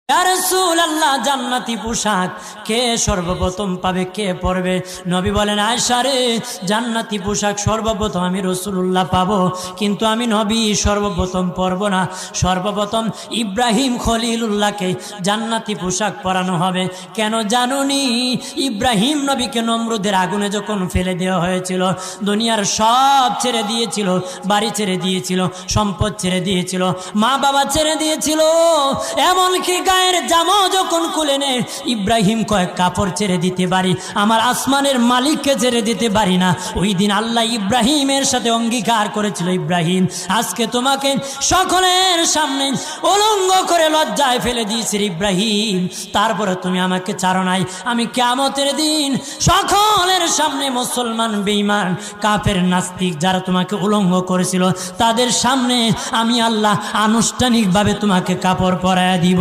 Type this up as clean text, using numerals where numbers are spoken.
ইয়া রাসূলুল্লাহ, জান্নাতি পোশাক কে সর্বপ্রথম পাবে, কে পরবে? নবী বলেন, আয়েশা রে, জান্নাতি পোশাক সর্বপ্রথম আমি রাসূলুল্লাহ পাবো, কিন্তু আমি নবী সর্বপ্রথম পরব না। সর্বপ্রথম ইব্রাহিম খলিলুল্লাহকে জান্নাতি পোশাক পরানো হবে। কেন জানুনি? ইব্রাহিম নবীকে নমরুদের আগুনে যখন ফেলে দেওয়া হয়েছিল, দুনিয়ার সব ছেড়ে দিয়েছিল, বাড়ি ছেড়ে দিয়েছিল, সম্পদ ছেড়ে দিয়েছিল, মা বাবা ছেড়ে দিয়েছিল, এমনকি গায়ের জামাও যখন খুলে নেয়, ইব্রাহিম কয়েক কাপড় ছেড়ে দিতে পারি, আমার আসমানের মালিককে ছেড়ে দিতে পারি না। ওই দিন আল্লাহ ইব্রাহিমের সাথে অঙ্গীকার করেছিল, ইব্রাহিম আজকে তোমাকে সকলের সামনে উলঙ্গ করে লজ্জায় ফেলে দিয়েছি ইব্রাহিম, তারপরে তুমি আমাকে ছাড়ো নাই। আমি কিয়ামতের দিন সকলের সামনে মুসলমান, বেঈমান, কাফের, নাস্তিক যারা তোমাকে উলঙ্গ করেছিল, তাদের সামনে আমি আল্লাহ আনুষ্ঠানিকভাবে তোমাকে কাপড় পরায়া দিব।